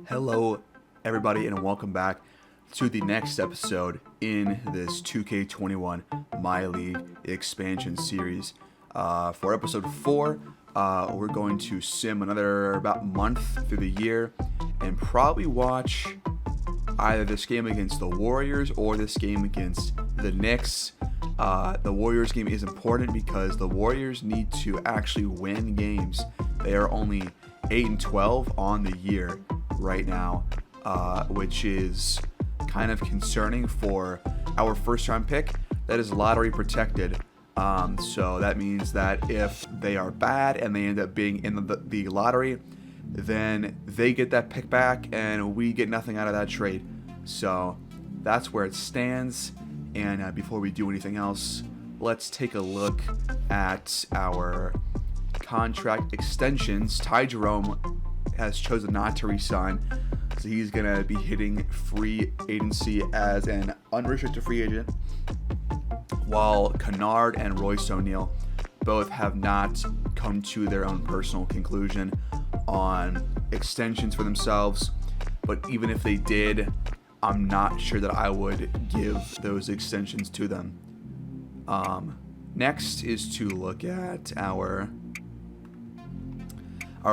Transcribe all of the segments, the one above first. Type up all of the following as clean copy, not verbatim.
Hello, everybody, and welcome back to the next episode in this 2K21 MyLEAGUE Expansion series. For episode 4, we're going to sim another about month through the year and probably watch either this game against the Warriors or this game against the Knicks. The Warriors game is important because the Warriors need to actually win games. They are only 8-12 on the year right now, which is kind of concerning for our first round pick that is lottery protected. So that means that if they are bad and they end up being in the lottery, then they get that pick back and we get nothing out of that trade. So that's where it stands. And before we do anything else, let's take a look at our contract extensions. Ty Jerome has chosen not to resign, so he's going to be hitting free agency as an unrestricted free agent, while Kennard and Royce O'Neal both have not come to their own personal conclusion on extensions for themselves. But even if they did, I'm not sure that I would give those extensions to them. Next is to look at our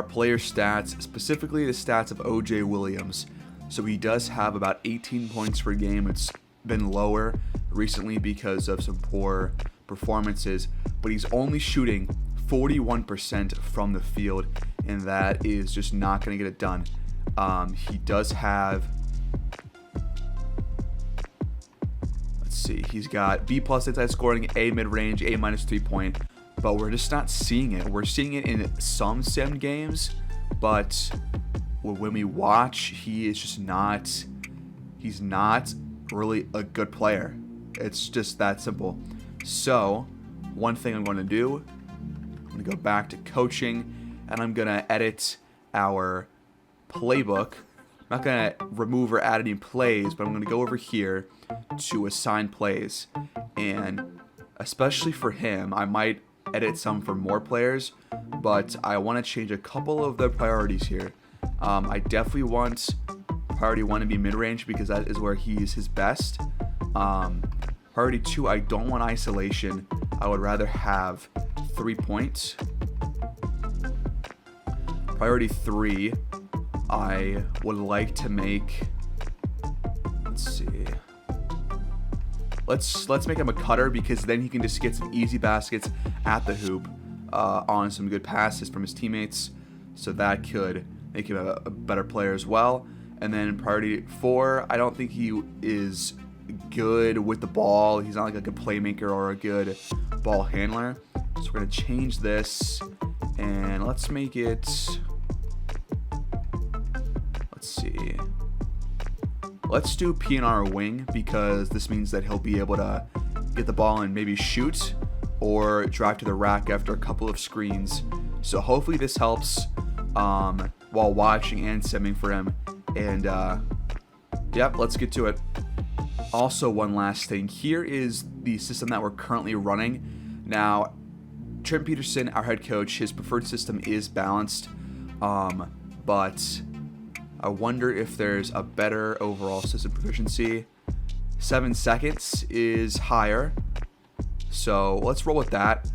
player stats, specifically the stats of O.J. Williams. So he does have about 18 points per game. It's been lower recently because of some poor performances, but he's only shooting 41% from the field, and that is just not going to get it done. He does have, he's got B+ anti-scoring, A mid-range, A- 3-point, but we're just not seeing it. We're seeing it in some sim games, but when we watch, he's not really a good player. It's just that simple. So one thing I'm going to do, I'm going to go back to coaching, and I'm going to edit our playbook. I'm not going to remove or add any plays, but I'm going to go over here to assign plays. And especially for him, I might edit some for more players, but I want to change a couple of the priorities here. I definitely want priority 1 to be mid-range because that is where he's his best. Priority 2, I don't want isolation. I would rather have 3-point. Priority 3, I would like to make, let's make him a cutter, because then he can just get some easy baskets at the hoop on some good passes from his teammates. So that could make him a better player as well. And then priority 4, I don't think he is good with the ball. He's not like a good playmaker or a good ball handler. So we're going to change this, and let's make it, let's do PNR wing, because this means that he'll be able to get the ball and maybe shoot or drive to the rack after a couple of screens. So hopefully this helps while watching and simming for him. And yep, let's get to it. Also, one last thing. Here is the system that we're currently running. Now, Trent Peterson, our head coach, his preferred system is balanced, but I wonder if there's a better overall system proficiency. 7 seconds is higher, so let's roll with that.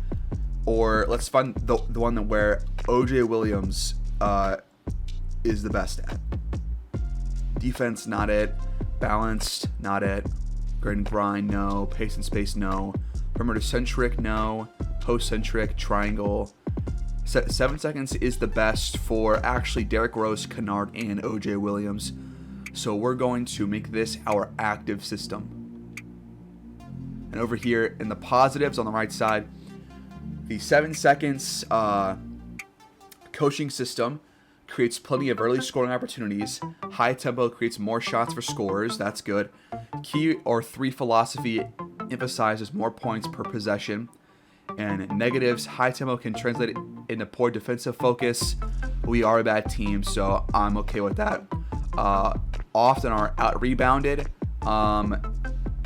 Or let's find the one that where O.J. Williams is the best at. Defense, not it. Balanced, not it. Grid and grind, no. Pace and space, no. Perimeter centric, no. Post centric, triangle. 7 seconds is the best for actually Derrick Rose, Kennard, and O.J. Williams. So we're going to make this our active system. And over here in the positives on the right side, the 7 seconds coaching system creates plenty of early scoring opportunities. High tempo creates more shots for scorers. That's good. Key or 3 philosophy emphasizes more points per possession. And negatives, high tempo can translate into poor defensive focus. We are a bad team, so I'm okay with that. Often are out rebounded.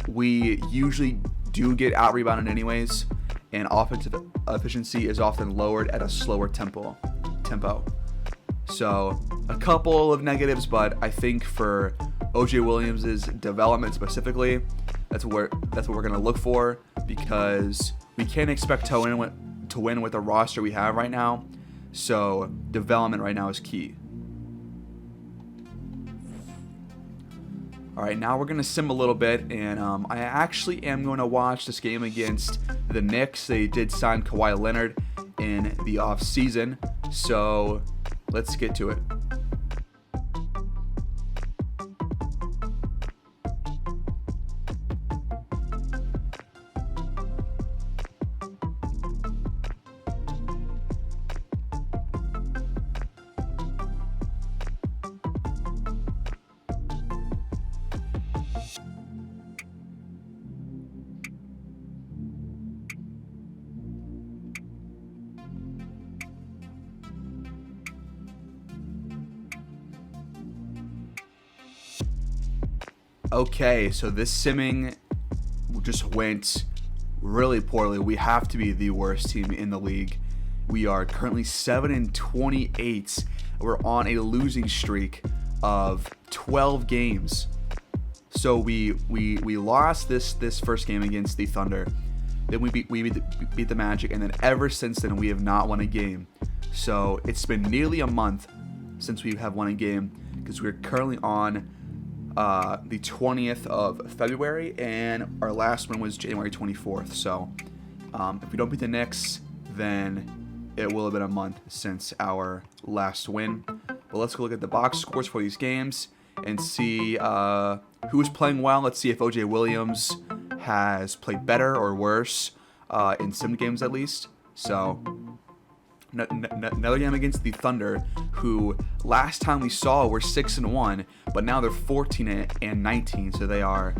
We usually do get out rebounded anyways, and offensive efficiency is often lowered at a slower tempo. So a couple of negatives, but I think for OJ Williams' development specifically, that's what we're gonna look for, because we can't expect to win with the roster we have right now. So development right now is key. All right, now we're gonna sim a little bit, and I actually am going to watch this game against the Knicks. They did sign Kawhi Leonard in the off season, so let's get to it. Okay, so this simming just went really poorly. We have to be the worst team in the league. We are currently 7-28. We're on a losing streak of 12 games. So we lost this first game against the Thunder. Then we beat the Magic, and then ever since then we have not won a game. So it's been nearly a month since we have won a game, because we're currently on the 20th of February, and our last one was January 24th. So if we don't beat the Knicks, then it will have been a month since our last win. But let's go look at the box scores for these games and see who's playing well. Let's see if OJ Williams has played better or worse in sim games at least. So another game against the Thunder, who last time we saw were 6-1, but now they're 14-19, so they are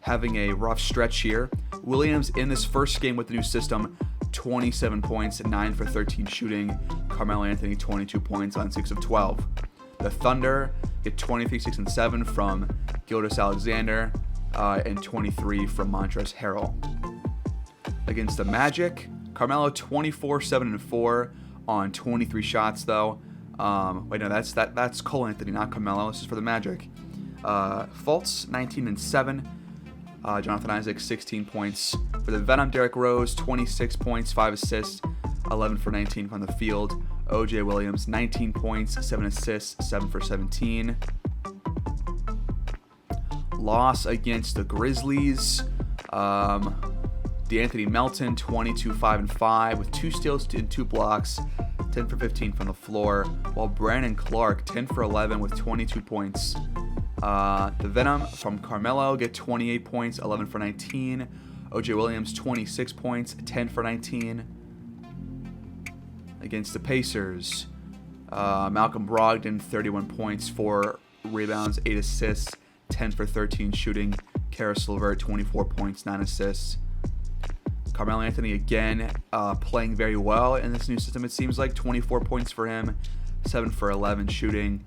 having a rough stretch here. Williams in this first game with the new system, 27 points, 9 for 13 shooting. Carmelo Anthony, 22 points on 6 of 12. The Thunder get 23, 6, and 7 from Gilgeous-Alexander, and 23 from Montrezl Harrell. Against the Magic, Carmelo 24, 7, and 4 on 23 shots though. Wait, no, that's Cole Anthony, not Carmelo. This is for the Magic. Fultz 19 and 7. Jonathan Isaac 16 points. For the Venom, Derrick Rose 26 points, 5 assists, 11 for 19 from the field. OJ Williams 19 points, 7 assists, 7 for 17. Loss against the Grizzlies. DeAnthony Melton 22, 5, and 5 with 2 steals and 2 blocks, 10 for 15 from the floor, while Brandon Clark 10 for 11 with 22 points. The Venom from Carmelo get 28 points, 11 for 19. OJ Williams 26 points, 10 for 19. Against the Pacers, Malcolm Brogdon 31 points, 4 rebounds, 8 assists, 10 for 13 shooting. Karis LeVert 24 points, 9 assists. Carmelo Anthony again playing very well in this new system. It seems like 24 points for him, 7 for 11 shooting.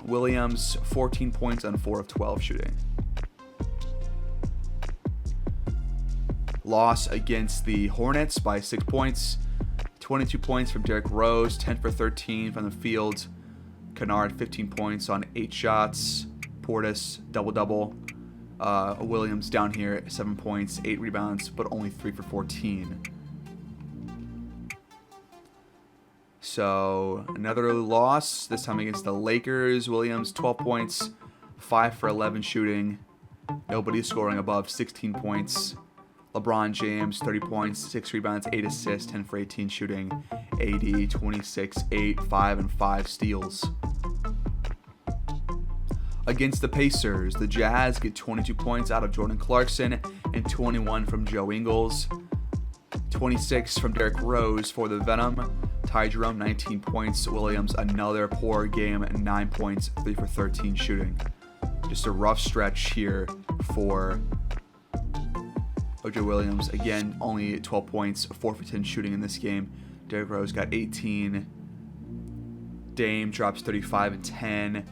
Williams 14 points on 4 of 12 shooting. Loss against the Hornets by 6 points. 22 points from Derrick Rose, 10 for 13 from the field. Kennard 15 points on 8 shots. Portis double-double. Williams down here, 7 points, 8 rebounds, but only 3 for 14. So another loss, this time against the Lakers. Williams 12 points, 5 for 11 shooting. Nobody scoring above 16 points. LeBron James 30 points, 6 rebounds, 8 assists, 10 for 18 shooting. AD 26, 8, 5, and 5 steals. Against the Pacers, the Jazz get 22 points out of Jordan Clarkson and 21 from Joe Ingles. 26 from Derrick Rose for the Venom. Ty Jerome 19 points. Williams another poor game, 9 points, 3 for 13 shooting. Just a rough stretch here for OJ Williams. Again, only 12 points, 4 for 10 shooting in this game. Derrick Rose got 18. Dame drops 35 and 10.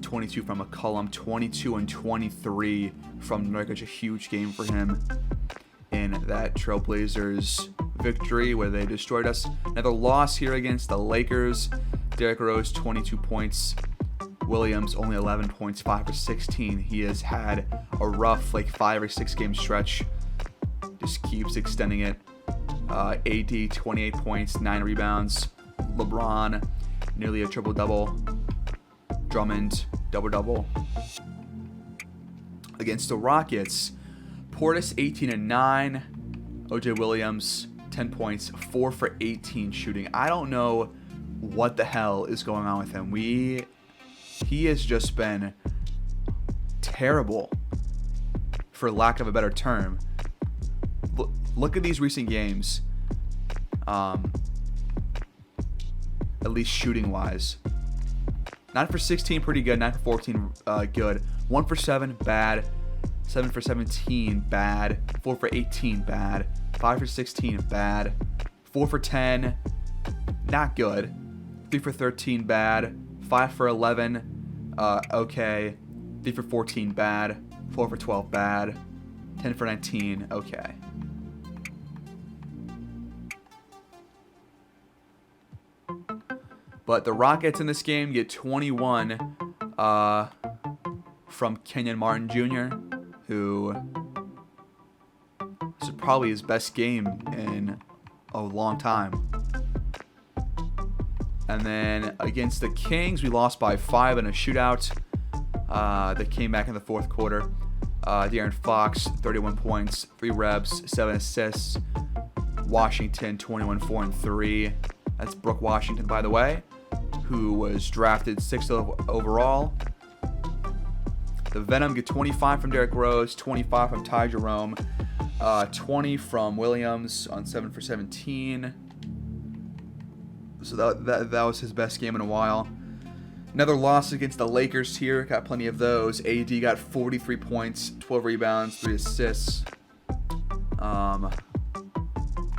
22 from McCollum, 22 and 23 from Nurkic, a huge game for him in that Trailblazers victory where they destroyed us. Another loss here against the Lakers. Derrick Rose, 22 points. Williams, only 11 points, 5 for 16. He has had a rough, like, 5 or 6 game stretch. Just keeps extending it. AD, 28 points, 9 rebounds. LeBron, nearly a triple-double. Drummond, double-double. Against the Rockets, Portis, 18 and 9. OJ Williams, 10 points, 4 for 18 shooting. I don't know what the hell is going on with him. He has just been terrible, for lack of a better term. Look at these recent games. At least shooting-wise. 9 for 16, pretty good. 9 for 14, good. 1 for 7, bad. 7 for 17, bad. 4 for 18, bad. 5 for 16, bad. 4 for 10, not good. 3 for 13, bad. 5 for 11, okay. 3 for 14, bad. 4 for 12, bad. 10 for 19, okay. But the Rockets in this game get 21 from Kenyon Martin Jr., who is probably his best game in a long time. And then against the Kings, we lost by 5 in a shootout. They came back in the fourth quarter. De'Aaron Fox, 31 points, 3 reps, 7 assists. Washington, 21, 4 and 3. That's Brooke Washington, by the way, who was drafted 6th overall. The Venom get 25 from Derrick Rose, 25 from Ty Jerome, 20 from Williams on 7 for 17. So that was his best game in a while. Another loss against the Lakers here. Got plenty of those. AD got 43 points, 12 rebounds, 3 assists.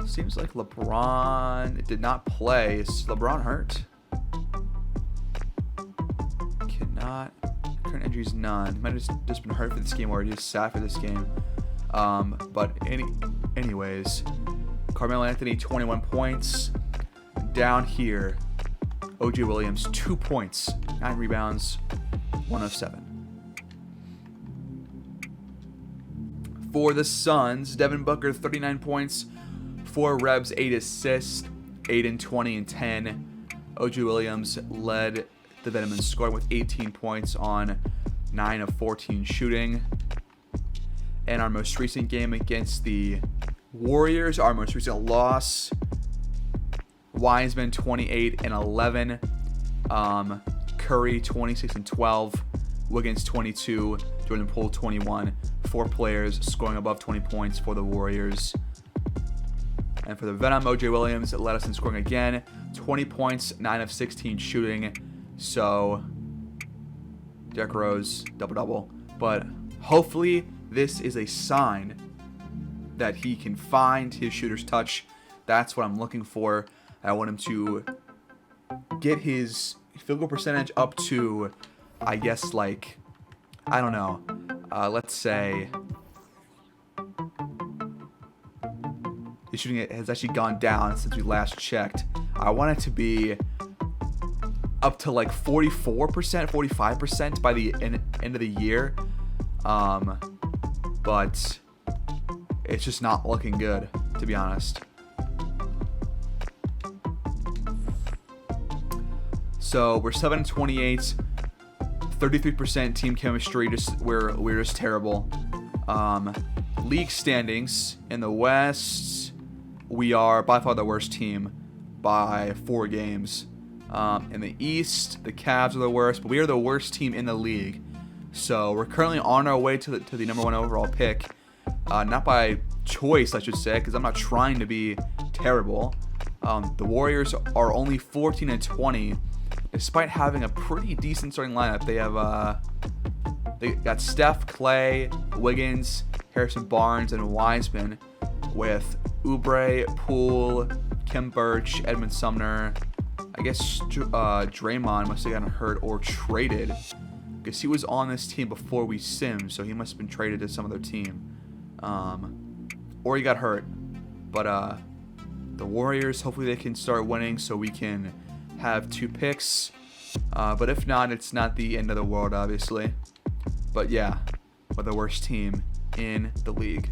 Seems like LeBron did not play. Is LeBron hurt? Current injuries, none. He might have just been hurt for this game, or he just sat for this game. But anyways, Carmelo Anthony, 21 points. Down here, OJ Williams, 2 points, 9 rebounds, 1 of 7. For the Suns, Devin Booker, 39 points, 4 rebs, 8 assists, 8 and 20 and 10. OJ Williams led the Venom in scoring with 18 points on 9 of 14 shooting. And our most recent game against the Warriors, our most recent loss, Wiseman, 28 and 11. Curry, 26 and 12. Wiggins, 22. Jordan Poole, 21. 4 players scoring above 20 points for the Warriors. And for the Venom, OJ Williams led us in scoring again. 20 points, 9 of 16 shooting. So, Derrick Rose, double-double. But hopefully this is a sign that he can find his shooter's touch. That's what I'm looking for. I want him to get his field goal percentage up to, I guess, like, I don't know. Let's say his shooting has actually gone down since we last checked. I want it to be up to like 44%, 45% by the end of the year. But it's just not looking good, to be honest. So we're 7-28, 33% team chemistry. We're just terrible. League standings in the West, we are by far the worst team by 4 games. In the East, the Cavs are the worst, but we are the worst team in the league. So we're currently on our way to the number 1 overall pick. Not by choice, I should say, because I'm not trying to be terrible. The Warriors are only 14 and 20, despite having a pretty decent starting lineup. They got Steph, Clay, Wiggins, Harrison Barnes, and Wiseman, with Oubre, Poole, Kim Birch, Edmund Sumner. I guess Draymond must have gotten hurt or traded, because he was on this team before we simmed, so he must have been traded to some other team. Or he got hurt. But the Warriors, hopefully they can start winning so we can have 2 picks. But if not, it's not the end of the world, obviously. But yeah, we're the worst team in the league.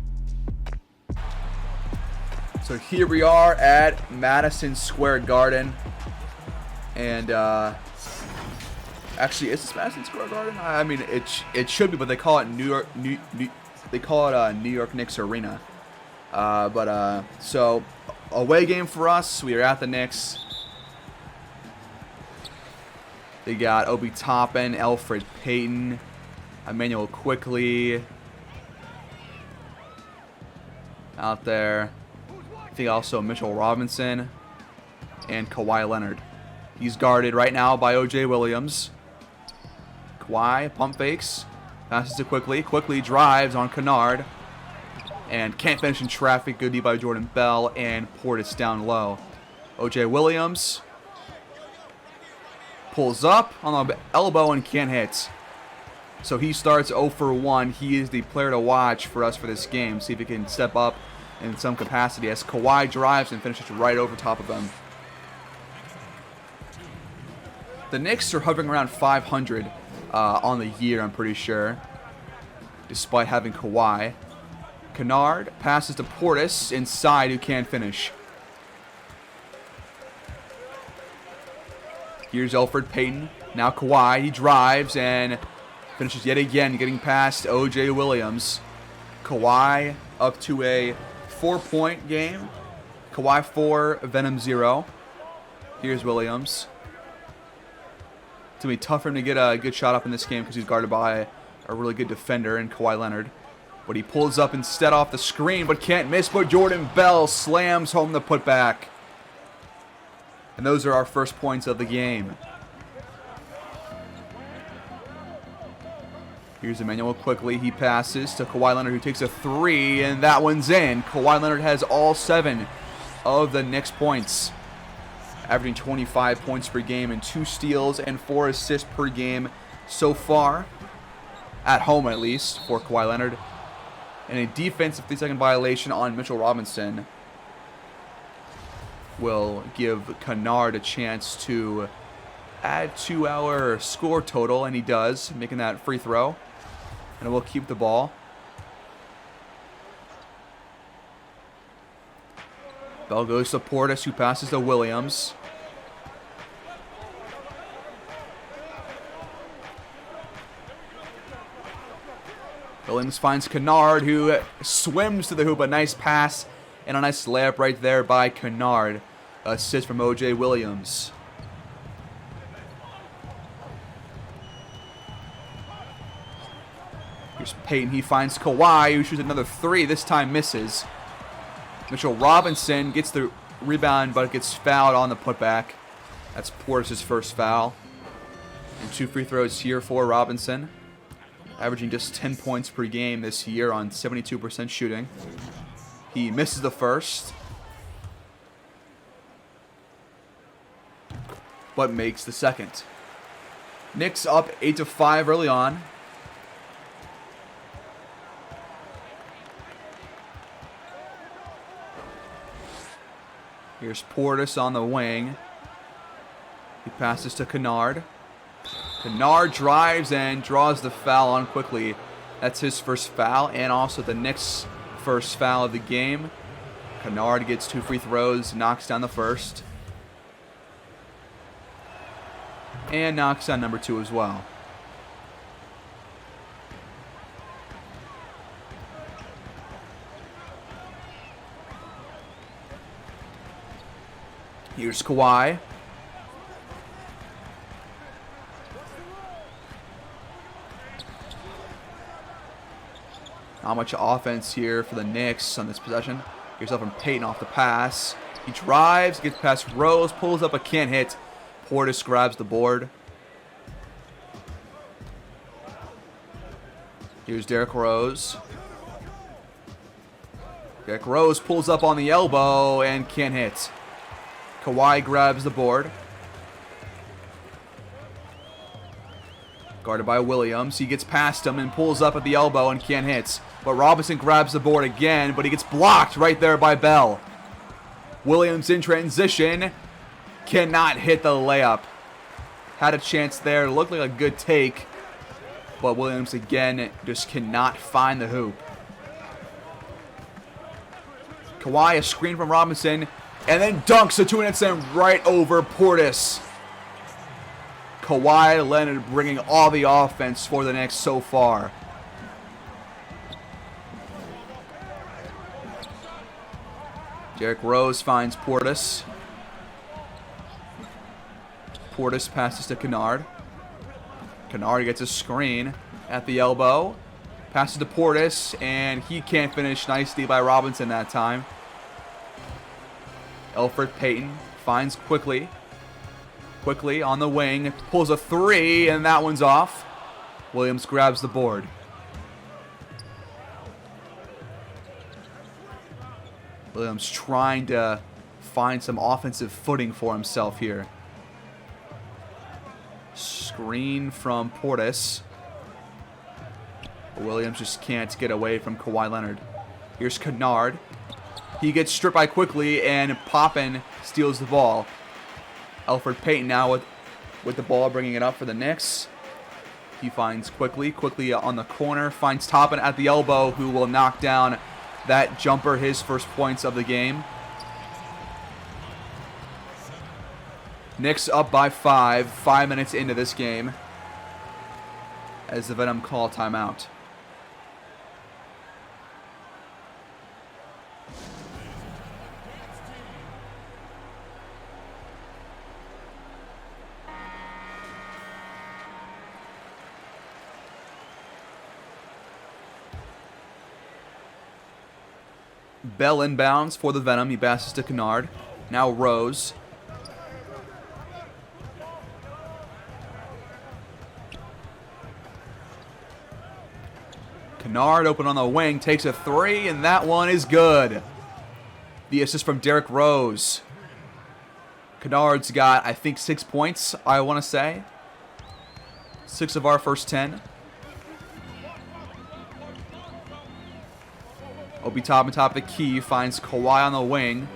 So here we are at Madison Square Garden. And actually, is this Madison Square Garden? I mean, it should be, but they call it New York Knicks Arena. So away game for us. We are at the Knicks. They got Obi Toppin, Elfrid Payton, Emmanuel Quickly out there. I think also Mitchell Robinson and Kawhi Leonard. He's guarded right now by O.J. Williams. Kawhi pump fakes, passes to Quickly. Quickly drives on Kennard and can't finish in traffic. Good D by Jordan Bell and Portis down low. O.J. Williams pulls up on the elbow and can't hit. So he starts 0 for 1. He is the player to watch for us for this game. See if he can step up in some capacity as Kawhi drives and finishes right over top of him. The Knicks are hovering around 500 on the year, I'm pretty sure, despite having Kawhi. Kennard passes to Portis inside, who can't finish. Here's Elfrid Payton. Now Kawhi. He drives and finishes yet again, getting past O.J. Williams. Kawhi up to a 4-point game. Kawhi 4, Venom 0. Here's Williams. It's going to be tough for him to get a good shot up in this game because he's guarded by a really good defender in Kawhi Leonard. But he pulls up instead off the screen, but can't miss. But Jordan Bell slams home the putback. And those are our first points of the game. Here's Emmanuel Quickly. He passes to Kawhi Leonard, who takes a 3, and that one's in. Kawhi Leonard has all 7 of the Knicks points, averaging 25 points per game and 2 steals and 4 assists per game so far, at home at least, for Kawhi Leonard. And a defensive 3-second violation on Mitchell Robinson will give Kennard a chance to add to our score total, and he does, making that free throw. And we'll keep the ball. Bell goes to Portis, who passes to Williams. Williams finds Kennard, who swims to the hoop. A nice pass and a nice layup right there by Kennard. Assist from O.J. Williams. Here's Payton. He finds Kawhi, who shoots another 3. This time misses. Mitchell Robinson gets the rebound, but gets fouled on the putback. That's Portis' first foul. And 2 free throws here for Robinson. Averaging just 10 points per game this year on 72% shooting. He misses the first, but makes the second. Knicks up 8-5 early on. Here's Portis on the wing. He passes to Kennard. Kennard drives and draws the foul on Quickly. That's his first foul, and also the Knicks' first foul of the game. Kennard gets 2 free throws, knocks down the first. And knocks down number 2 as well. Here's Kawhi. Not much offense here for the Knicks on this possession. Here's Elfrid Payton off the pass. He drives, gets past Rose, pulls up, but can't hit. Portis grabs the board. Here's Derrick Rose. Derrick Rose pulls up on the elbow and can't hit. Kawhi grabs the board. Guarded by Williams. He gets past him and pulls up at the elbow and can't hit. But Robinson grabs the board again, but he gets blocked right there by Bell. Williams in transition. Cannot hit the layup. Had a chance there. Looked like a good take. But Williams again just cannot find the hoop. Kawhi, a screen from Robinson. And then dunks the 2-minute in right over Portis. Kawhi Leonard bringing all the offense for the Knicks so far. Derrick Rose finds Portis. Portis passes to Kennard. Kennard gets a screen at the elbow. Passes to Portis, and he can't finish. Nice D by Robinson that time. Elfrid Payton finds Quickly. Quickly on the wing. Pulls a three, and that one's off. Williams grabs the board. Williams trying to find some offensive footing for himself here. Screen from Portis. Williams just can't get away from Kawhi Leonard. Here's Kennard. He gets stripped by Quickly, and Poppin steals the ball. Elfrid Payton now with the ball, bringing it up for the Knicks. He finds Quickly. Quickly on the corner. Finds Toppin at the elbow, who will knock down that jumper, his first points of the game. Knicks up by 5. 5 minutes into this game as the Venom call timeout. Bell inbounds for the Venom. He passes to Kennard. Now Rose. Kennard open on the wing. Takes a three, and that one is good. The assist from Derrick Rose. Kennard's got, I think, 6 points, I want to say. 6 of our first 10. Obi Toppin top of the key, finds Kawhi on the wing.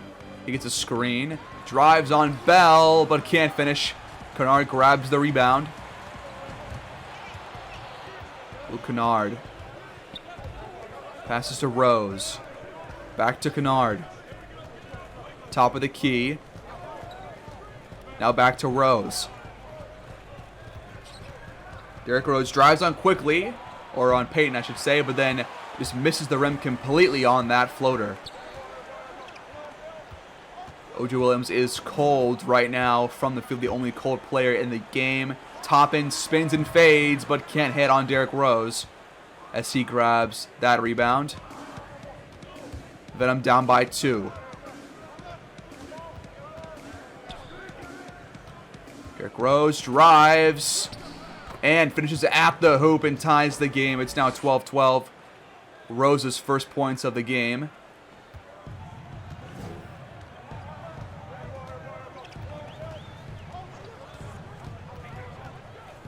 He gets a screen, drives on Bell, but can't finish. Kennard grabs the rebound. Kennard passes to Rose. Back to Kennard. Top of the key. Now back to Rose. Derrick Rose drives on Quickly, or on Payton, I should say, but then just misses the rim completely on that floater. O.J. Williams is cold right now from the field, the only cold player in the game. Toppin spins and fades, but can't hit on Derrick Rose as he grabs that rebound. Venom down by 2. Derrick Rose drives and finishes at the hoop and ties the game. It's now 12-12. Rose's first points of the game.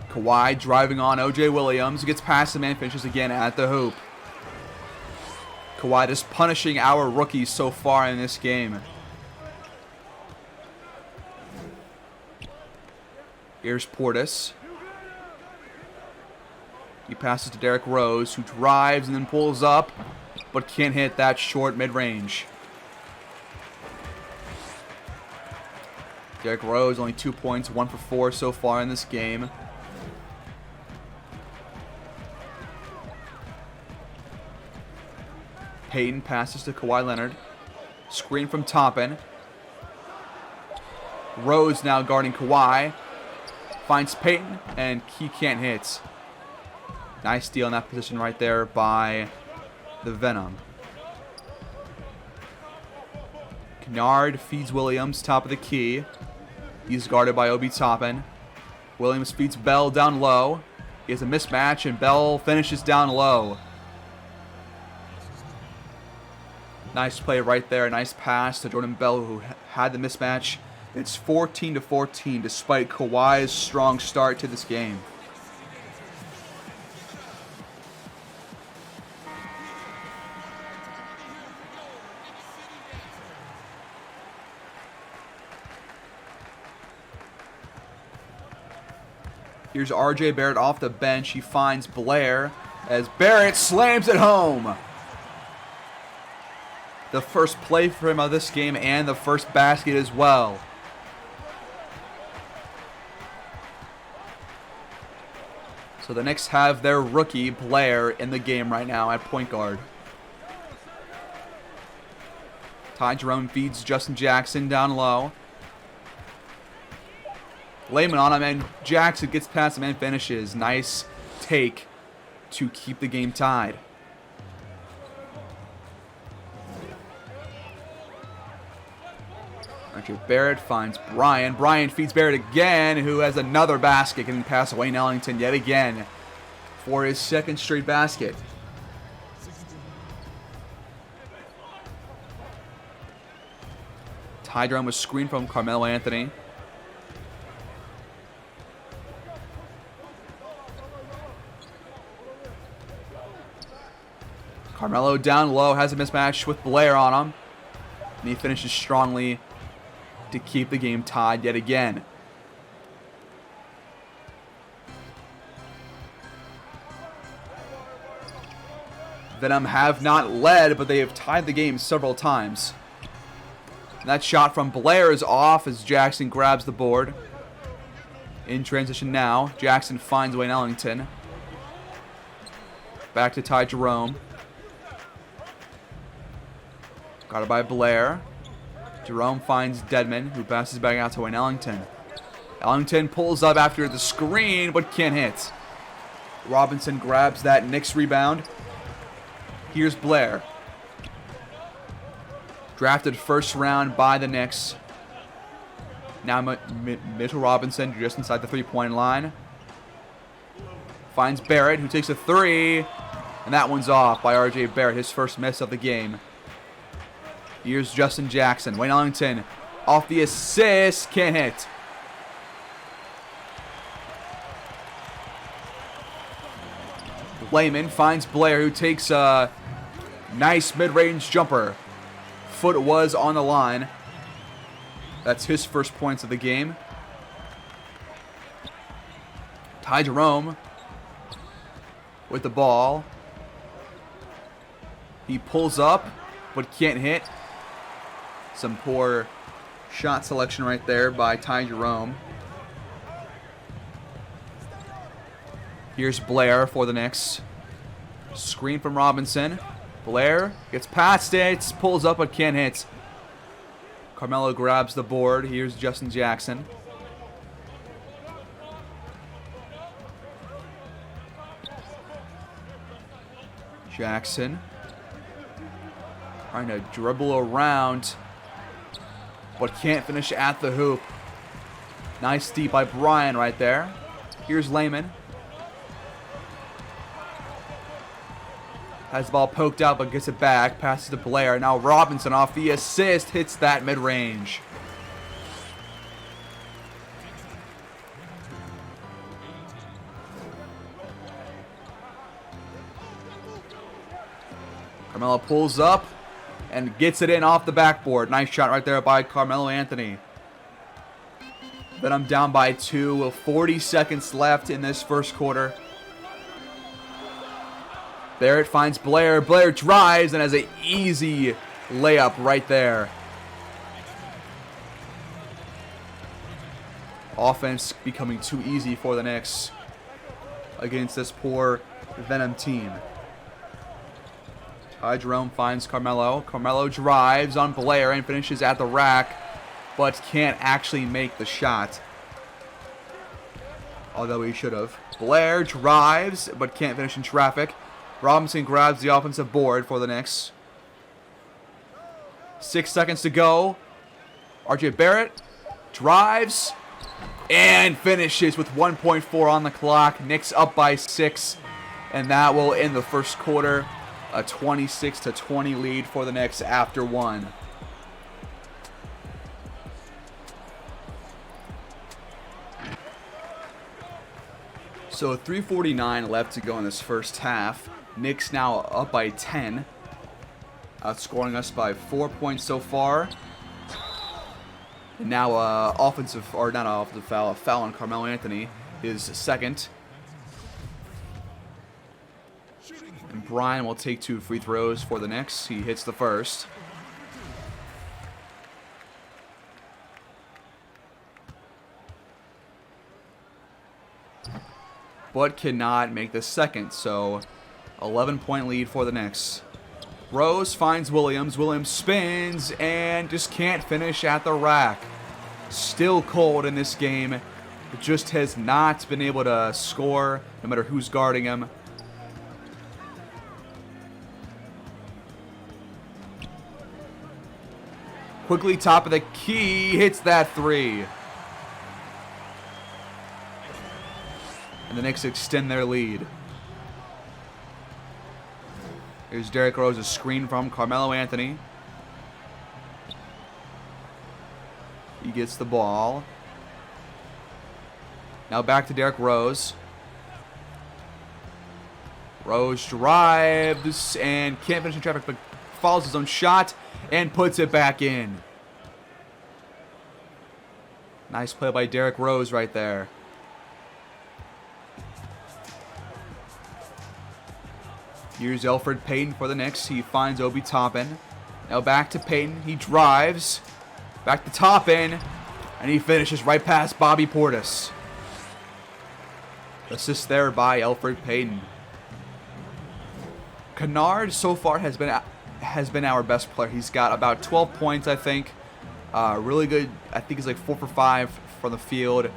Kawhi driving on O.J. Williams. Gets past him and finishes again at the hoop. Kawhi just punishing our rookies so far in this game. Here's Portis. He passes to Derrick Rose, who drives and then pulls up, but can't hit that short mid-range. Derrick Rose only 2 points, 1 for 4 so far in this game. Payton passes to Kawhi Leonard. Screen from Toppin. Rose now guarding Kawhi. Finds Payton, and he can't hit. Nice steal in that position right there by the Venom. Kennard feeds Williams, top of the key. He's guarded by Obi Toppin. Williams feeds Bell down low. He has a mismatch, and Bell finishes down low. Nice play right there. Nice pass to Jordan Bell, who had the mismatch. It's 14-14 despite Kawhi's strong start to this game. Here's RJ Barrett off the bench. He finds Blair as Barrett slams it home. The first play for him of this game and the first basket as well. So the Knicks have their rookie, Blair, in the game right now at point guard. Ty Jerome feeds Justin Jackson down low. Layman on him, and Jackson gets past him and finishes. Nice take to keep the game tied. Archie Barrett finds Brian. Brian feeds Barrett again, who has another basket, getting past Wayne Ellington yet again for his second straight basket. Ty Jerome was screened from Carmelo Anthony. Carmelo down low, has a mismatch with Blair on him. And he finishes strongly to keep the game tied yet again. Venom have not led, but they have tied the game several times. And that shot from Blair is off as Jackson grabs the board. In transition now, Jackson finds Wayne Ellington. Back to Ty Jerome. Got it by Blair. Jerome finds Dedman, who passes back out to Wayne Ellington. Ellington pulls up after the screen, but can't hit. Robinson grabs that Knicks rebound. Here's Blair. Drafted first round by the Knicks. Now Mitchell Robinson just inside the three-point line. Finds Barrett, who takes a three. And that one's off by RJ Barrett, his first miss of the game. Here's Justin Jackson. Wayne Ellington off the assist. Can't hit. Layman finds Blair, who takes a nice mid-range jumper. Foot was on the line. That's his first points of the game. Ty Jerome with the ball. He pulls up, but can't hit. Some poor shot selection right there by Ty Jerome. Here's Blair for the Knicks. Screen from Robinson. Blair gets past it, pulls up but can't hit. Carmelo grabs the board. Here's Justin Jackson. Jackson trying to dribble around, but can't finish at the hoop. Nice deep by Brian right there. Here's Layman. Has the ball poked out, but gets it back. Passes to Blair. Now Robinson off the assist. Hits that mid-range. Carmelo pulls up and gets it in off the backboard. Nice shot right there by Carmelo Anthony. Then I'm down by 2. 40 seconds left in this first quarter. Barrett finds Blair. Blair drives and has an easy layup right there. Offense becoming too easy for the Knicks against this poor Venom team. Ty Jerome finds Carmelo. Carmelo drives on Blair and finishes at the rack, but can't actually make the shot. Although he should have. Blair drives, but can't finish in traffic. Robinson grabs the offensive board for the Knicks. 6 seconds to go. RJ Barrett drives and finishes with 1.4 on the clock. Knicks up by 6, and that will end the first quarter. A 26-20 lead for the Knicks after 1. So 3:49 left to go in this first half. Knicks now up by 10, outscoring us by 4 points so far. And now offensive, or not offensive foul, a foul on Carmelo Anthony. his second. And Brian will take 2 free throws for the Knicks. He hits the first. But cannot make the second, so 11-point lead for the Knicks. Rose finds Williams. Williams spins and just can't finish at the rack. Still cold in this game. Just has not been able to score no matter who's guarding him. Quickly top of the key, hits that 3. And the Knicks extend their lead. Here's Derrick Rose, a screen from Carmelo Anthony. He gets the ball. Now back to Derrick Rose. Rose drives and can't finish in traffic, but follows his own shot and puts it back in. Nice play by Derrick Rose right there. Here's Elfrid Payton for the Knicks. He finds Obi Toppin. Now back to Payton. He drives. Back to Toppin. And he finishes right past Bobby Portis. Assist there by Elfrid Payton. Kennard so far has been our best player. He's got about 12 points, I think. Really good. I think he's like 4 for 5 from the field.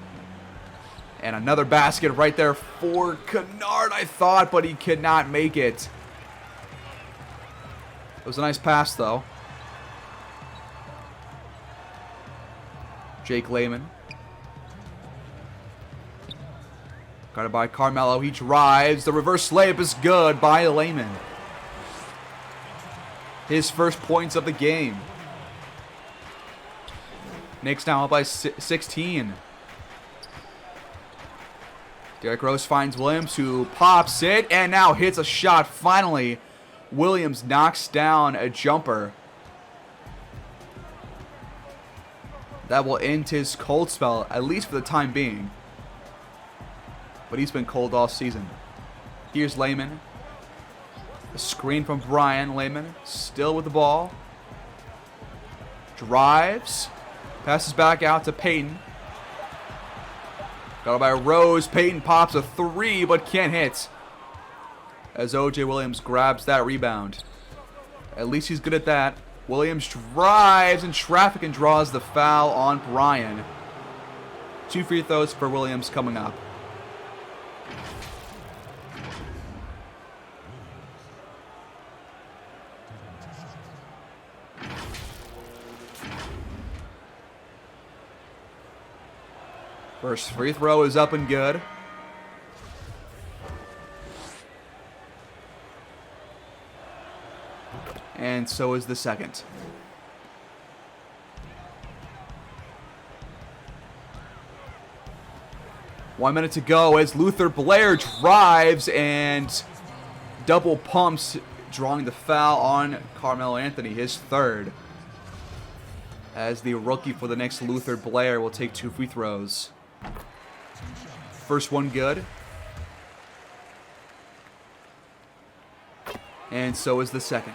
And another basket right there for Kennard, I thought, but he could not make it. It was a nice pass, though. Jake Layman. Got it by Carmelo. He drives. The reverse layup is good by Layman. His first points of the game. Knicks now up by 16. Derrick Rose finds Williams, who pops it and now hits a shot. Finally, Williams knocks down a jumper. That will end his cold spell, at least for the time being. But he's been cold all season. Here's Layman. A screen from Brian. Layman still with the ball. Drives. Passes back out to Payton. Got it by Rose. Payton pops a 3, but can't hit. As O.J. Williams grabs that rebound. At least he's good at that. Williams drives in traffic and draws the foul on Brian. 2 free throws for Williams coming up. First free throw is up and good. And so is the second. One minute to go as Luther Blair drives and double pumps, drawing the foul on Carmelo Anthony, his third. As the rookie for the Knicks, Luther Blair, will take 2 free throws. First one good. And so is the second.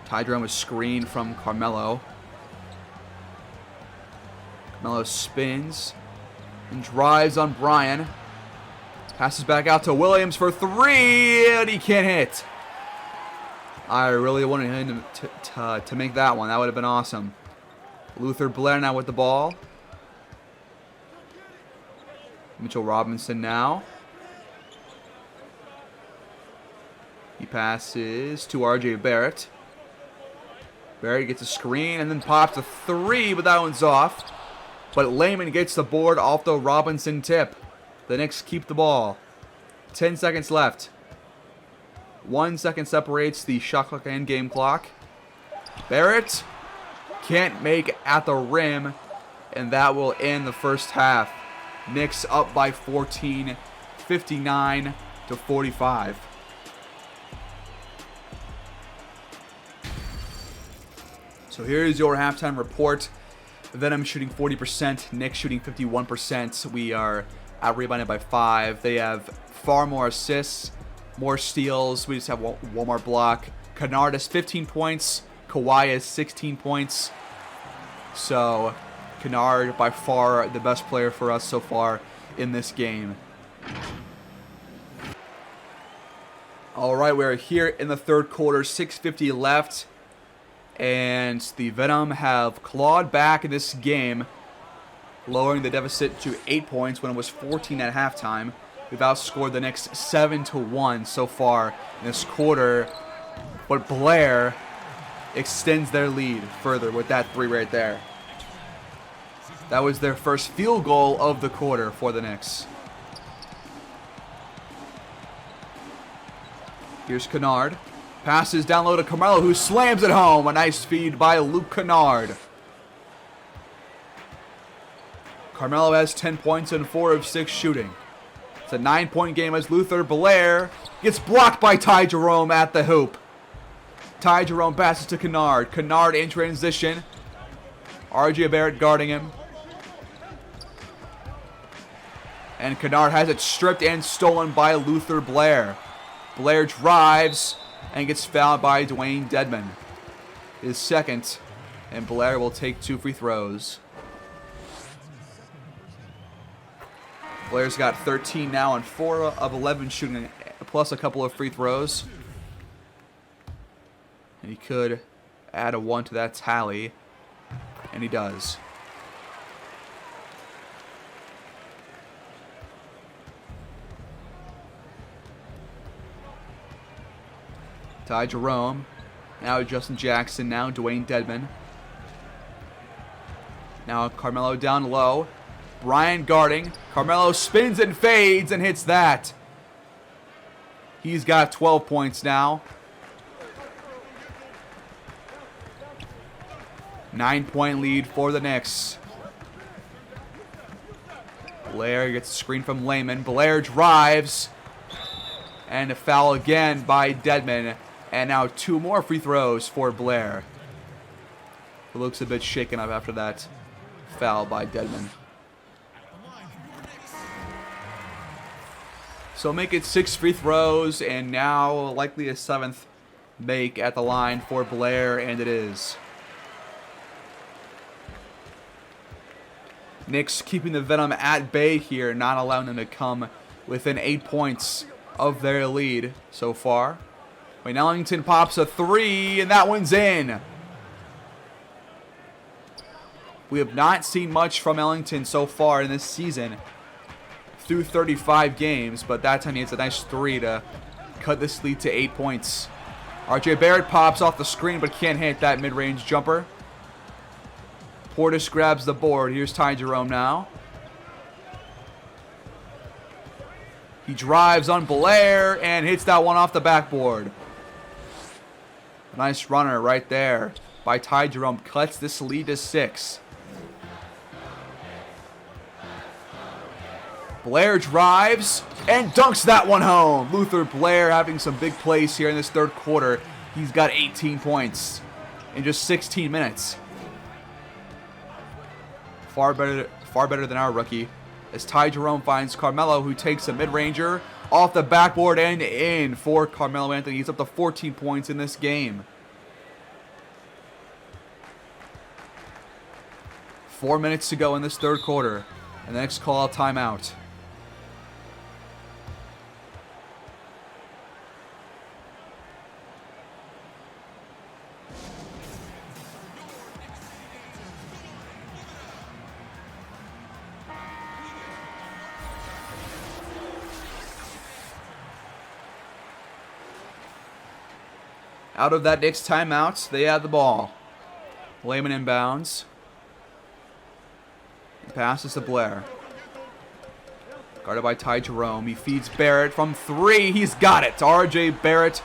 Ty Jerome is screened from Carmelo. Carmelo spins and drives on Brian. Passes back out to Williams for 3, and he can't hit. I really wanted him to make that one. That would have been awesome. Luther Blair now with the ball. Mitchell Robinson now. He passes to R.J. Barrett. Barrett gets a screen and then pops a 3, but that one's off. But Layman gets the board off the Robinson tip. The Knicks keep the ball. 10 seconds left. 1 second separates the shot clock and game clock. Barrett can't make at the rim, and that will end the first half. Knicks up by 14, 59 to 45. So here's your halftime report. Venom shooting 40%, Knicks shooting 51%. We are out-rebounded by 5. They have far more assists, more steals. We just have one more block. Kennard has 15 points. Kawhi has 16 points. So Kennard by far the best player for us so far in this game. All right, we're here in the third quarter, 6:50 left. And the Venom have clawed back in this game, lowering the deficit to 8 points when it was 14 at halftime. We've outscored the Knicks 7-1 so far in this quarter. But Blair extends their lead further with that 3 right there. That was their first field goal of the quarter for the Knicks. Here's Kennard. Passes down low to Carmelo, who slams it home. A nice feed by Luke Kennard. Carmelo has 10 points and 4 of 6 shooting. It's a 9-point game as Luther Blair gets blocked by Ty Jerome at the hoop. Ty Jerome passes to Kennard. Kennard in transition. RJ Barrett guarding him. And Kennard has it stripped and stolen by Luther Blair. Blair drives and gets fouled by Dwayne Dedman. His second, and Blair will take 2 free throws. Blair's got 13 now and 4 of 11 shooting, plus a couple of free throws. And he could add a 1 to that tally, and he does. Ty Jerome, now Justin Jackson, now Dwayne Dedman. Now Carmelo down low. Bryant guarding. Carmelo spins and fades and hits that. He's got 12 points now. 9-point lead for the Knicks. Blair gets a screen from Layman. Blair drives. And a foul again by Dedman. And now 2 more free throws for Blair. He looks a bit shaken up after that foul by Dedman. So make it 6 free throws, and now likely a 7th make at the line for Blair, and it is. Knicks keeping the Venom at bay here, not allowing them to come within 8 points of their lead so far. Wayne Ellington pops a 3, and that one's in. We have not seen much from Ellington so far in this season through 35 games, but that time he hits a nice 3 to cut this lead to 8 points. RJ Barrett pops off the screen, but can't hit that mid-range jumper. Portis grabs the board. Here's Ty Jerome now. He drives on Blair and hits that one off the backboard. Nice runner right there by Ty Jerome. Cuts this lead to 6. Blair drives and dunks that one home. Luther Blair having some big plays here in this third quarter. He's got 18 points in just 16 minutes. Far better than our rookie. As Ty Jerome finds Carmelo, who takes a mid-ranger off the backboard and in for Carmelo Anthony. He's up to 14 points in this game. 4 minutes to go in this third quarter. And the Knicks call out timeout. Out of that Knicks timeout, they have the ball. Layman inbounds. Passes to Blair. Guarded by Ty Jerome. He feeds Barrett from 3. He's got it. RJ Barrett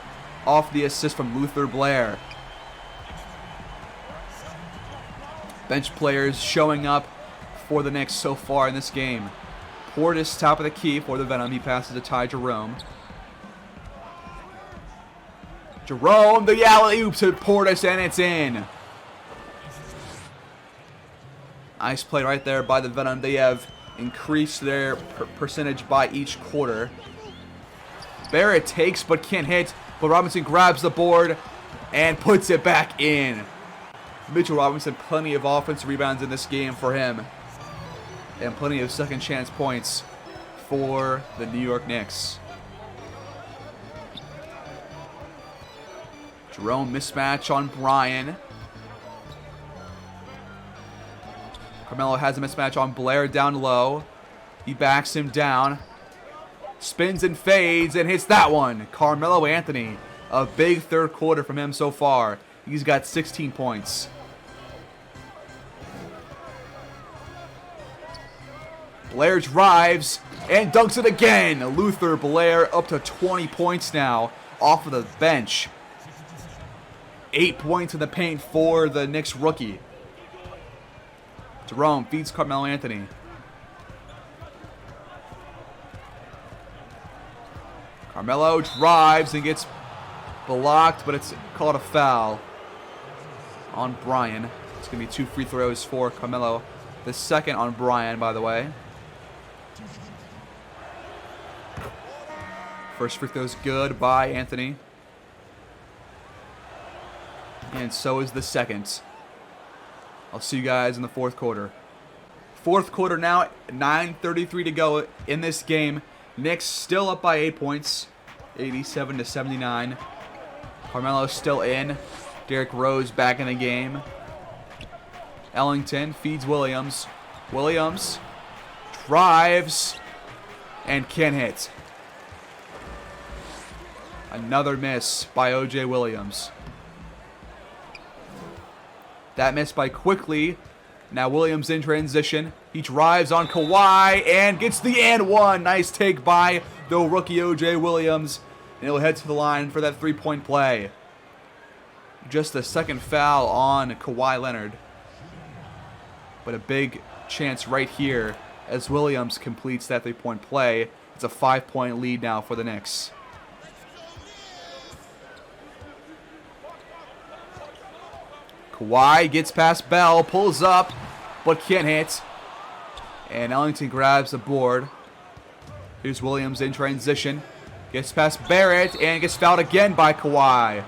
off the assist from Luther Blair. Bench players showing up for the Knicks so far in this game. Portis top of the key for the Venom. He passes to Ty Jerome. Jerome, the alley-oop to Portis, and it's in. Nice play right there by the Venom. They have increased their percentage by each quarter. Barrett takes but can't hit. But Robinson grabs the board and puts it back in. Mitchell Robinson, plenty of offensive rebounds in this game for him. And plenty of second chance points for the New York Knicks. Jerome mismatch on Brian. Carmelo has a mismatch on Blair down low. He backs him down. Spins and fades and hits that one. Carmelo Anthony. A big third quarter from him so far. He's got 16 points. Blair drives and dunks it again. Luther Blair up to 20 points now off of the bench. 8 points in the paint for the Knicks rookie. Jerome feeds Carmelo Anthony. Carmelo drives and gets blocked, but it's called a foul on Brian. It's going to be 2 free throws for Carmelo. The second on Brian, by the way. First free throw's good by Anthony. And so is the second. I'll see you guys in the fourth quarter. Fourth quarter now, 9:33 to go in this game. Knicks still up by 8 points, 87-79. Carmelo still in. Derrick Rose back in the game. Ellington feeds Williams. Williams drives and can't hit. Another miss by O.J. Williams. That miss by Quickly. Now Williams in transition. He drives on Kawhi and gets the and one. Nice take by the rookie O.J. Williams. And he'll head to the line for that three-point play. Just the second foul on Kawhi Leonard. But a big chance right here as Williams completes that three-point play. It's a 5-point lead now for the Knicks. Kawhi gets past Bell, pulls up, but can't hit. And Ellington grabs the board. Here's Williams in transition. Gets past Barrett and gets fouled again by Kawhi.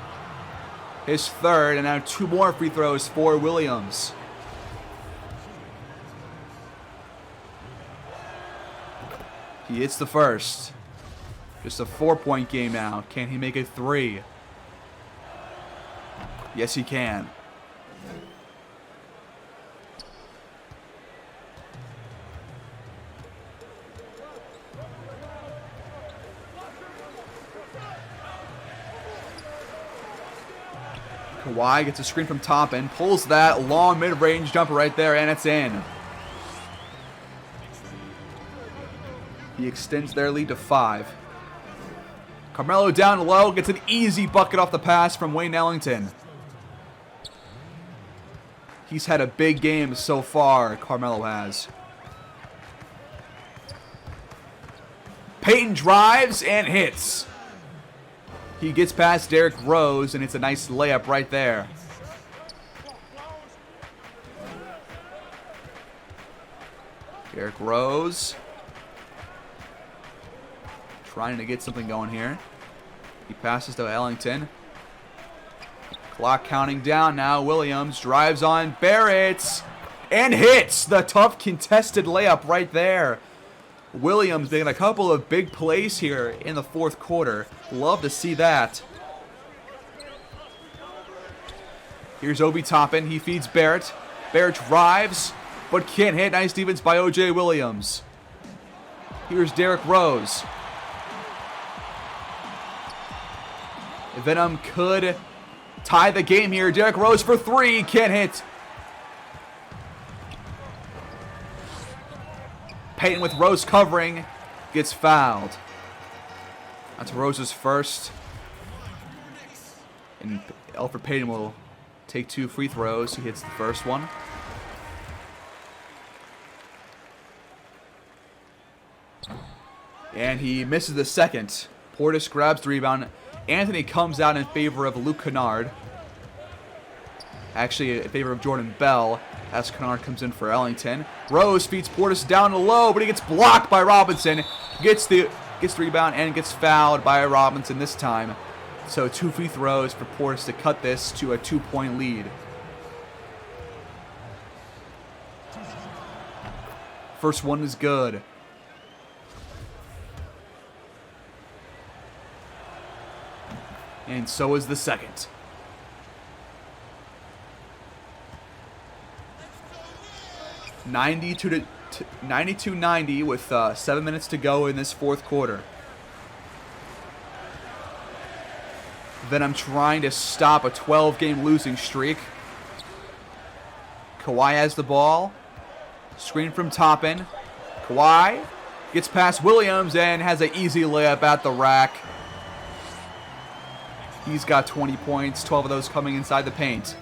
His third, and now 2 more free throws for Williams. He hits the first. Just a 4-point game now. Can he make it 3? Yes, he can. Kawhi gets a screen from Toppin, pulls that long mid-range jumper right there, and it's in. He extends their lead to 5. Carmelo down low, gets an easy bucket off the pass from Wayne Ellington. He's had a big game so far, Carmelo has. Payton drives and hits. He gets past Derrick Rose, and it's a nice layup right there. Derrick Rose trying to get something going here. He passes to Ellington. Clock counting down now. Williams drives on Barrett and hits the tough contested layup right there. Williams making a couple of big plays here in the fourth quarter. Love to see that. Here's Obi Toppin. He feeds Barrett. Barrett drives, but can't hit. Nice defense by O.J. Williams. Here's Derrick Rose. Venom could tie the game here. Derrick Rose for 3. Can't hit. Payton with Rose covering. Gets fouled. That's Rose's first. And Elfrid Payton will take 2 free throws. He hits the first one. And he misses the second. Portis grabs the rebound. Anthony comes out in favor of Luke Kennard. Actually, in favor of Jordan Bell. as Kennard comes in for Ellington. Rose feeds Portis down low, but he gets blocked by Robinson. Gets the rebound and gets fouled by Robinson this time. So 2 free throws for Portis to cut this to a 2-point lead. First one is good. And so is the second. 92-90 with 7 minutes to go in this fourth quarter. Venom trying to stop a 12-game losing streak. Kawhi has the ball. Screen from Toppin. Kawhi gets past Williams and has an easy layup at the rack. He's got 20 points, 12 of those coming inside the paint.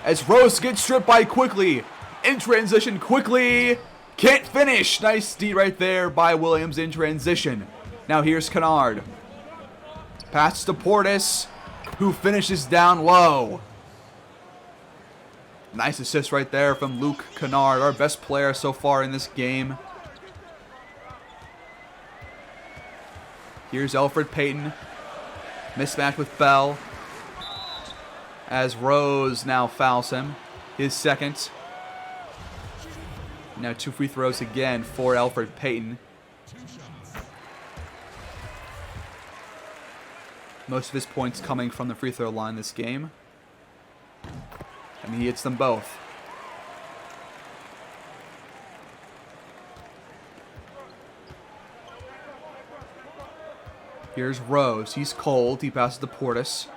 As Rose gets stripped by Quickly. In transition, Quickly can't finish. Nice D right there by Williams in transition. Now here's Kennard. Pass to Portis, who finishes down low. Nice assist right there from Luke Kennard, our best player so far in this game. Here's Elfrid Payton. Mismatch with Bell. As Rose now fouls him. His second. Now 2 free throws again for Elfrid Payton. Most of his points coming from the free throw line this game. And he hits them both. Here's Rose. He's cold. He passes to Portis.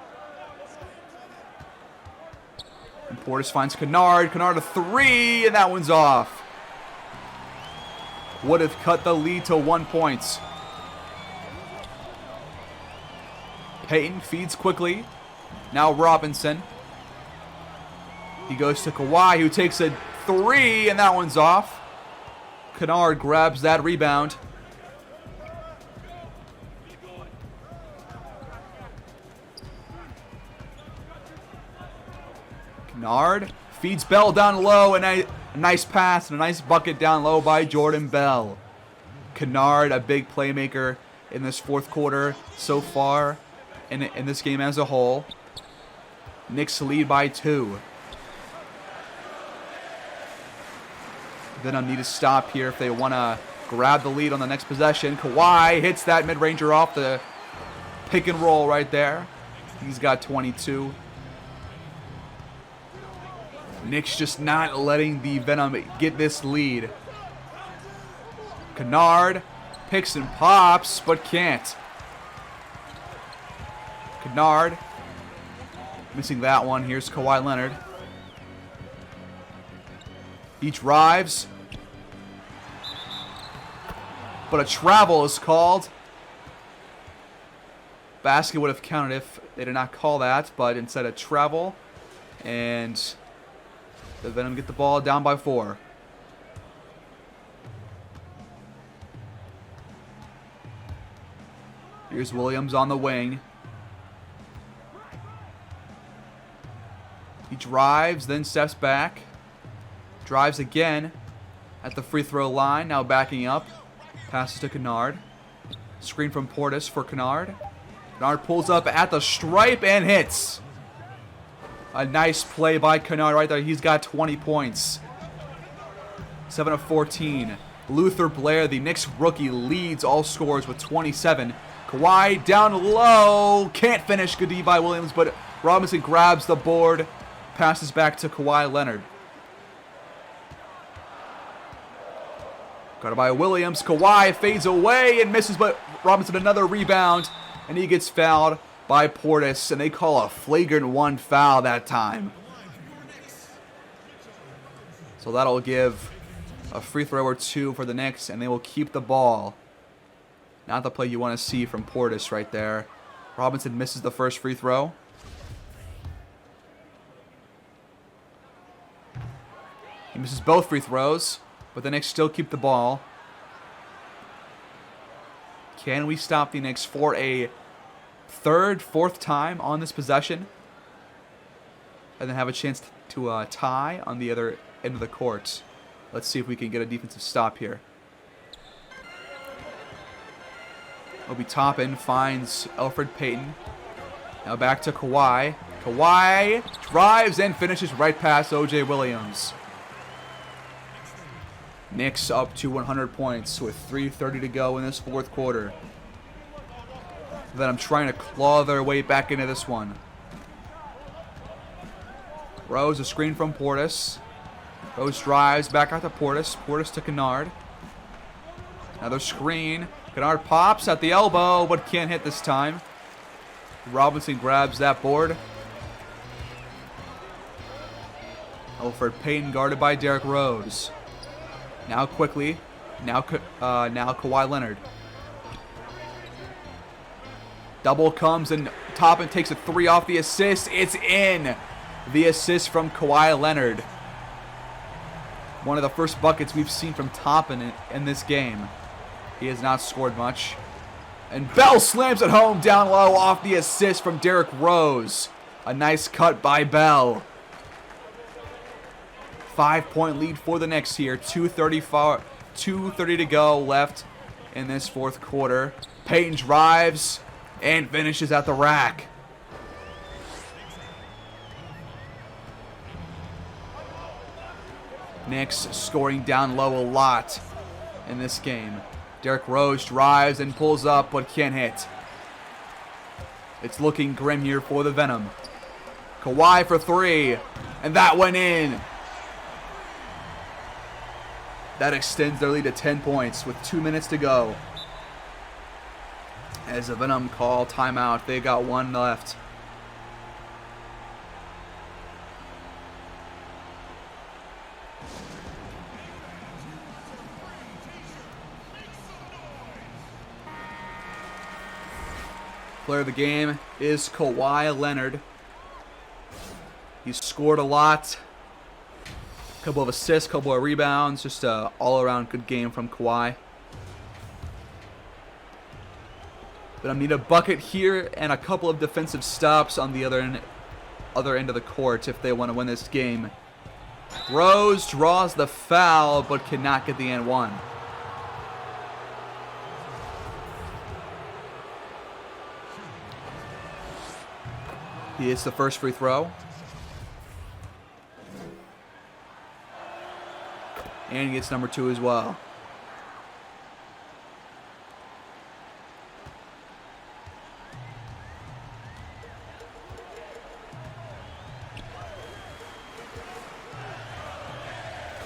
And Portis finds Kennard. Kennard a 3, and that one's off. Would have cut the lead to 1 point. Payton feeds Quickly. Now Robinson. He goes to Kawhi, who takes a 3, and that one's off. Kennard grabs that rebound. Kennard feeds Bell down low, and a nice pass and a nice bucket down low by Jordan Bell. Kennard, a big playmaker in this fourth quarter so far in this game as a whole. Knicks lead by 2. Venom need to stop here if they want to grab the lead on the next possession. Kawhi hits that mid-ranger off the pick and roll right there. He's got 22. Knicks just not letting the Venom get this lead. Kennard picks and pops, but can't. Kennard missing that one. Here's Kawhi Leonard. He drives, but a travel is called. Basket would have counted if they did not call that, but instead a travel. And the Venom get the ball down by 4. Here's Williams on the wing. He drives, then steps back. Drives again at the free throw line. Now backing up. Passes to Kennard. Screen from Portis for Kennard. Kennard pulls up at the stripe and hits. A nice play by Kennard right there. He's got 20 points. 7 of 14. Luther Blair, the Knicks rookie, leads all scorers with 27. Kawhi down low. Can't finish. Good D by Williams, but Robinson grabs the board. Passes back to Kawhi Leonard. Got it by Williams. Kawhi fades away and misses, but Robinson another rebound, and he gets fouled by Portis, and they call a flagrant 1 foul that time. So that'll give a free throw or 2 for the Knicks, and they will keep the ball. Not the play you want to see from Portis right there. Robinson misses the first free throw. He misses both free throws, but the Knicks still keep the ball. Can we stop the Knicks for a third, fourth time on this possession? And then have a chance to a tie on the other end of the court. Let's see if we can get a defensive stop here. Obi Toppin finds Elfrid Payton. Now back to Kawhi. Kawhi drives and finishes right past O.J. Williams. Knicks up to 100 points with 3:30 to go in this fourth quarter. Then I'm trying to claw their way back into this one. Rose, a screen from Portis. Rose drives back out to Portis. Portis to Kennard. Another screen. Kennard pops at the elbow, but can't hit this time. Robinson grabs that board. Elfrid Payton guarded by Derrick Rose. Now quickly. Now Kawhi Leonard. Double comes and Toppin takes a three off the assist. It's in. The assist from Kawhi Leonard. One of the first buckets we've seen from Toppin in this game. He has not scored much. And Bell slams it home down low off the assist from Derrick Rose. A nice cut by Bell. 5-point lead for the Knicks here. 2:30 to go left in this fourth quarter. Payton drives and finishes at the rack. Knicks scoring down low a lot in this game. Derrick Rose drives and pulls up but can't hit. It's looking grim here for the Venom. Kawhi for three, and that went in. That extends their lead to 10 points with 2 minutes to go. As the Venom call timeout, they got one left. Player of the game is Kawhi Leonard. He's scored a lot. Couple of assists, couple of rebounds. Just a all-around good game from Kawhi. But I need a bucket here and a couple of defensive stops on the other end of the court if they want to win this game. Rose draws the foul but cannot get the and one. He hits the first free throw. And he gets number 2 as well.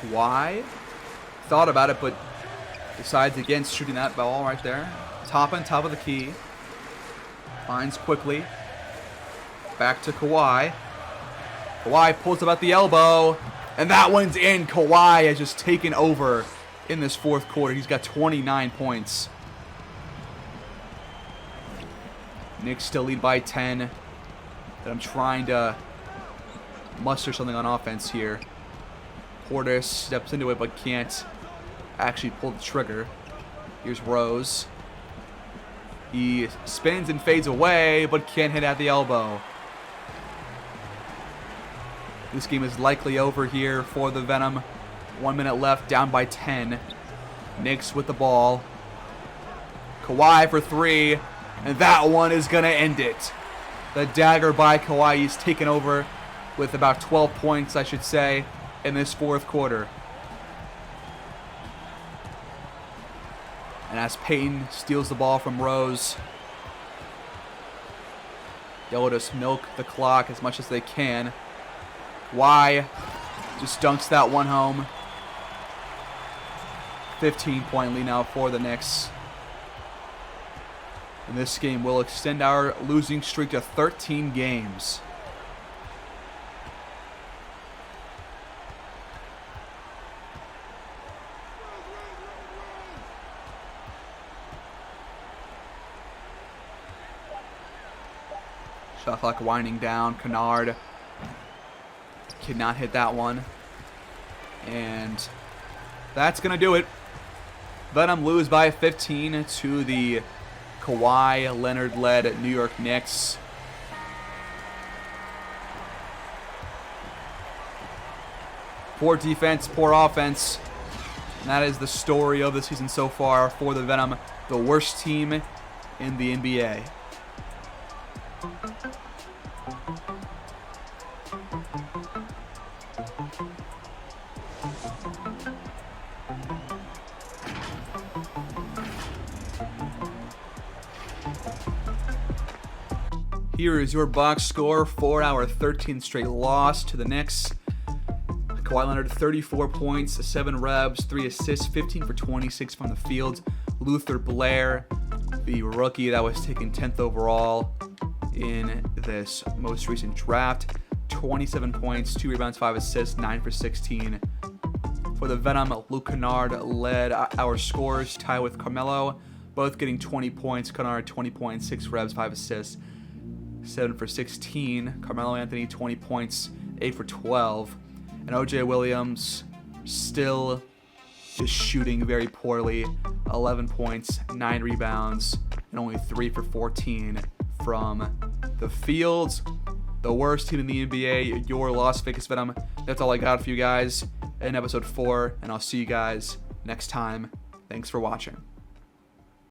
Kawhi thought about it, but decides against shooting that ball right there. Top on top of the key. Finds quickly. Back to Kawhi. Kawhi pulls up at the elbow. And that one's in. Kawhi has just taken over in this fourth quarter. He's got 29 points. Knicks still lead by 10. But I'm trying to muster something on offense here. Portis steps into it but can't actually pull the trigger. Here's Rose. He spins and fades away but can't hit at the elbow. This game is likely over here for the Venom. 1 minute left, down by 10. Knicks with the ball. Kawhi for three, and that one is going to end it. The dagger by Kawhi. He's taken over with about 12 points, I should say, in this fourth quarter. And as Payton steals the ball from Rose, they'll just milk the clock as much as they can. Kawhi just dunks that one home. 15-point lead now for the Knicks. And this game will extend our losing streak to 13 games. Shot clock winding down. Kennard cannot hit that one. And that's going to do it. Venom lose by 15 to the Kawhi Leonard-led New York Knicks. Poor defense, poor offense. And that is the story of the season so far for the Venom, the worst team in the NBA. Here is your box score for our 13th straight loss to the Knicks. Kawhi Leonard, 34 points, 7 rebounds, 3 assists, 15 for 26 from the field. Luther Blair, the rookie that was taken 10th overall in this most recent draft, 27 points, 2 rebounds, 5 assists, 9 for 16. For the Venom, Luke Kennard led our scores, tied with Carmelo, both getting 20 points. Kennard, 20 points, 6 rebounds, 5 assists, 7 for 16. Carmelo Anthony, 20 points, 8 for 12. And O.J. Williams still just shooting very poorly. 11 points, 9 rebounds, and only 3 for 14 from the field. The worst team in the NBA, your Las Vegas Venom. That's all I got for you guys in episode 4, and I'll see you guys next time. Thanks for watching.